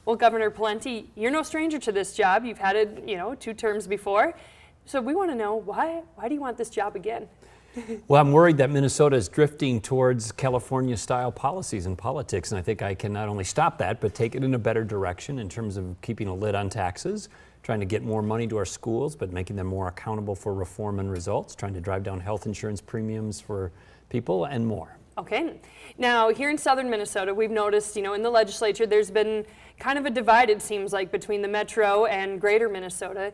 Well, Governor Pawlenty, you're no stranger to this job. You've had it, 2 terms before. So we want to know, why do you want this job again? Well, I'm worried that Minnesota is drifting towards California-style policies and politics, and I think I can not only stop that, but take it in a better direction in terms of keeping a lid on taxes, trying to get more money to our schools, but making them more accountable for reform and results, trying to drive down health insurance premiums for people, and more. Okay. Now, here in southern Minnesota, we've noticed, in the legislature, there's been kind of a divide, it seems like, between the metro and greater Minnesota.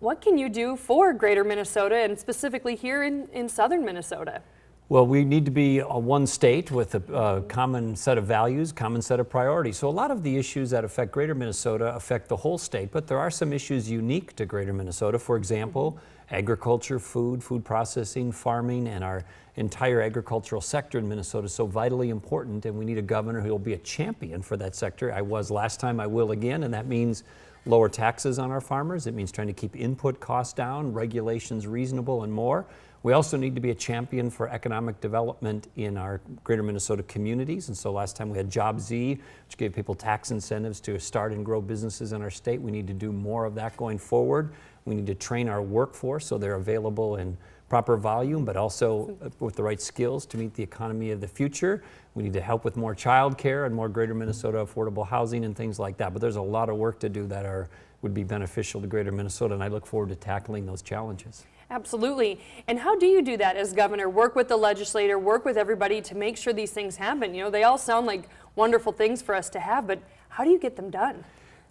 What can you do for greater Minnesota, and specifically here in southern Minnesota? Well, we need to be one state with a common set of values, common set of priorities. So a lot of the issues that affect greater Minnesota affect the whole state, but there are some issues unique to greater Minnesota. For example, agriculture, food processing, farming, and our entire agricultural sector in Minnesota is so vitally important, and we need a governor who will be a champion for that sector. I was last time, I will again, and that means lower taxes on our farmers. It means trying to keep input costs down, regulations reasonable, and more. We also need to be a champion for economic development in our greater Minnesota communities. And so last time we had Job Z, which gave people tax incentives to start and grow businesses in our state. We need to do more of that going forward. We need to train our workforce so they're available in proper volume, but also with the right skills to meet the economy of the future. We need to help with more child care and more greater Minnesota affordable housing and things like that. But there's a lot of work to do that would be beneficial to greater Minnesota, and I look forward to tackling those challenges. Absolutely. And how do you do that as governor? Work with the legislator, work with everybody to make sure these things happen. They all sound like wonderful things for us to have, but how do you get them done?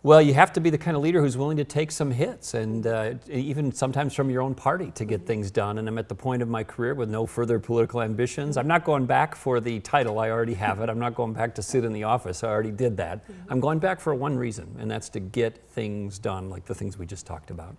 Well, you have to be the kind of leader who's willing to take some hits, and even sometimes from your own party, to get things done. And I'm at the point of my career with no further political ambitions. I'm not going back for the title. I already have it. I'm not going back to sit in the office. I already did that. I'm going back for one reason, and that's to get things done, like the things we just talked about.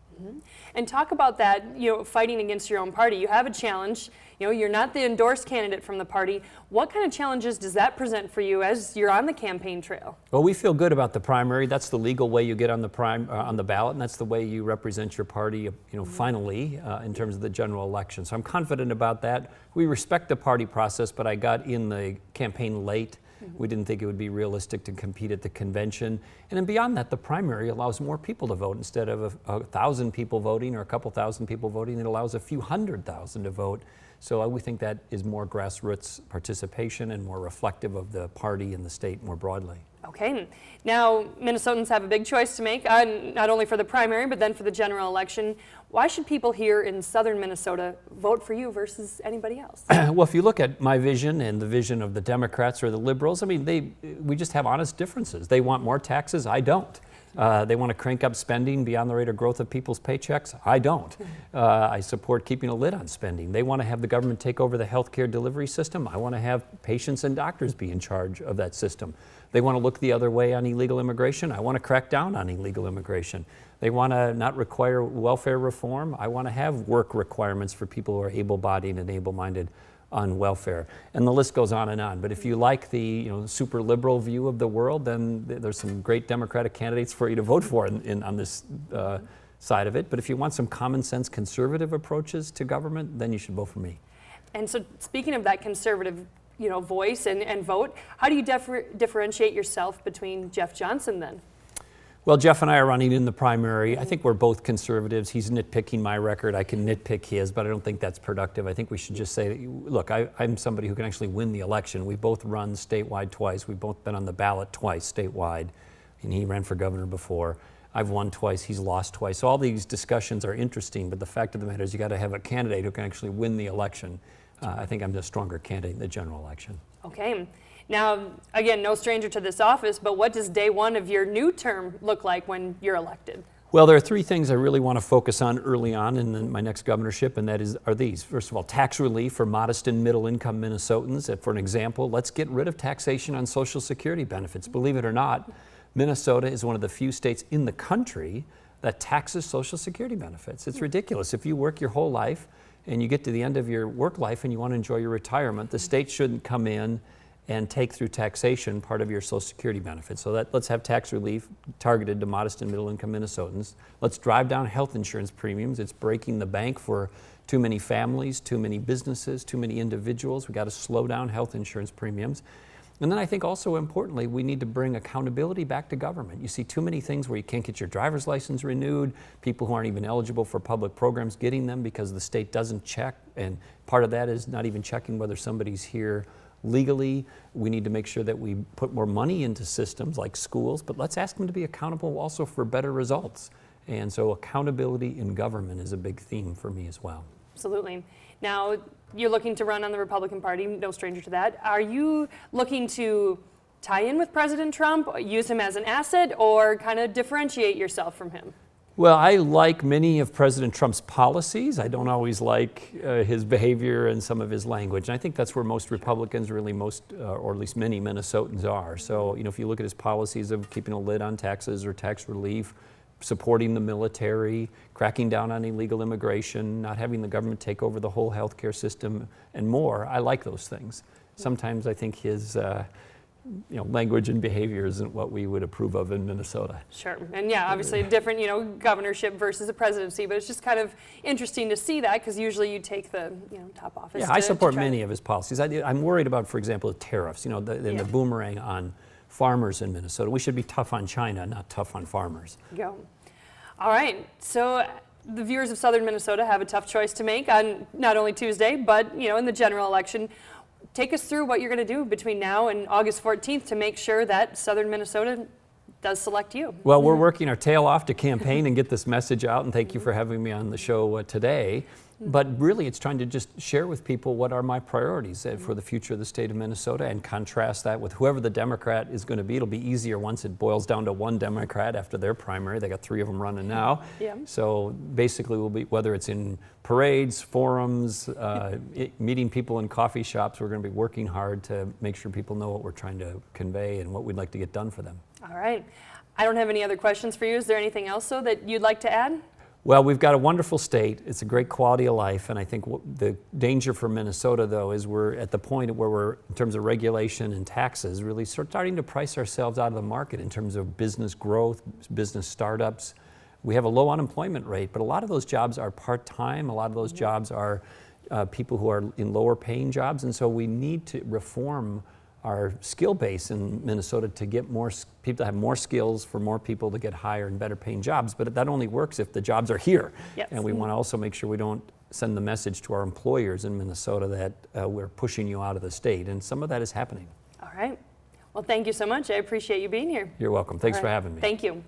And talk about that, fighting against your own party. You have a challenge. You're not the endorsed candidate from the party. What kind of challenges does that present for you as you're on the campaign trail? Well, we feel good about the primary. That's the legal way you get on the ballot, and that's the way you represent your party, finally, in terms of the general election. So I'm confident about that. We respect the party process, but I got in the campaign late. We didn't think it would be realistic to compete at the convention. And then beyond that, the primary allows more people to vote. Instead of 1,000 people voting or a couple thousand people voting, it allows a few 100,000 to vote. So we think that is more grassroots participation and more reflective of the party and the state more broadly. Okay. Now, Minnesotans have a big choice to make, not only for the primary, but then for the general election. Why should people here in southern Minnesota vote for you versus anybody else? Well, if you look at my vision and the vision of the Democrats or the liberals, we just have honest differences. They want more taxes. I don't. They want to crank up spending beyond the rate of growth of people's paychecks. I don't. I support keeping a lid on spending. They want to have the government take over the healthcare delivery system. I want to have patients and doctors be in charge of that system. They want to look the other way on illegal immigration. I want to crack down on illegal immigration. They want to not require welfare reform. I want to have work requirements for people who are able-bodied and able-minded on welfare. And the list goes on and on. But if you like the super liberal view of the world, then there's some great Democratic candidates for you to vote for on this side of it. But if you want some common sense conservative approaches to government, then you should vote for me. And so speaking of that conservative voice and vote, how do you differentiate yourself between Jeff Johnson then? Well, Jeff and I are running in the primary. I think we're both conservatives. He's nitpicking my record. I can nitpick his, but I don't think that's productive. I think we should just say, look, I'm somebody who can actually win the election. We've both run statewide twice. We've both been on the ballot twice statewide, and he ran for governor before. I've won twice. He's lost twice. So all these discussions are interesting, but the fact of the matter is you got to have a candidate who can actually win the election. I think I'm the stronger candidate in the general election. Okay. Now, again, no stranger to this office, but what does day one of your new term look like when you're elected? Well, there are three things I really want to focus on early on in my next governorship, and are these. First of all, tax relief for modest and middle income Minnesotans. For an example, let's get rid of taxation on Social Security benefits. Believe it or not, Minnesota is one of the few states in the country that taxes Social Security benefits. It's ridiculous. If you work your whole life and you get to the end of your work life and you want to enjoy your retirement, the state shouldn't come in and take through taxation part of your Social Security benefits. So let's have tax relief targeted to modest and middle income Minnesotans. Let's drive down health insurance premiums. It's breaking the bank for too many families, too many businesses, too many individuals. We've got to slow down health insurance premiums. And then I think also importantly, we need to bring accountability back to government. You see too many things where you can't get your driver's license renewed, people who aren't even eligible for public programs getting them because the state doesn't check, and part of that is not even checking whether somebody's here legally. We need to make sure that we put more money into systems like schools, but let's ask them to be accountable also for better results. And so accountability in government is a big theme for me as well. Absolutely. Now, you're looking to run on the Republican Party, no stranger to that. Are you looking to tie in with President Trump, use him as an asset, or kind of differentiate yourself from him? Well, I like many of President Trump's policies. I don't always like his behavior and some of his language. And I think that's where most Republicans, really most, or at least many Minnesotans are. So, if you look at his policies of keeping a lid on taxes or tax relief, supporting the military, cracking down on illegal immigration, not having the government take over the whole healthcare system, and more, I like those things. Sometimes I think his language and behavior isn't what we would approve of in Minnesota. Sure, and yeah, obviously a different, governorship versus a presidency, but it's just kind of interesting to see that because usually you take the, top office. Yeah, I support many of his policies. I'm worried about, for example, the tariffs, the boomerang on farmers in Minnesota. We should be tough on China, not tough on farmers. Go. All right, so the viewers of Southern Minnesota have a tough choice to make on not only Tuesday, but in the general election. Take us through what you're going to do between now and August 14th to make sure that Southern Minnesota does select you. Well, we're working our tail off to campaign and get this message out, and thank you for having me on the show today. But really, it's trying to just share with people what are my priorities for the future of the state of Minnesota and contrast that with whoever the Democrat is going to be. It'll be easier once it boils down to one Democrat after their primary. They got 3 of them running now. Yeah. So basically, we'll be, whether it's in parades, forums, meeting people in coffee shops, we're going to be working hard to make sure people know what we're trying to convey and what we'd like to get done for them. All right. I don't have any other questions for you. Is there anything else, though, that you'd like to add? Well, we've got a wonderful state. It's a great quality of life, and I think the danger for Minnesota, though, is we're at the point where we're, in terms of regulation and taxes, really starting to price ourselves out of the market in terms of business growth, business startups. We have a low unemployment rate, but a lot of those jobs are part-time. A lot of those jobs are people who are in lower paying jobs, and so we need to reform our skill base in Minnesota to get more people to have more skills, for more people to get higher and better paying jobs. But that only works if the jobs are here. Yes. And we want to also make sure we don't send the message to our employers in Minnesota that we're pushing you out of the state. And some of that is happening. All right. Well, thank you so much. I appreciate you being here. You're welcome. Thanks for having me. Thank you.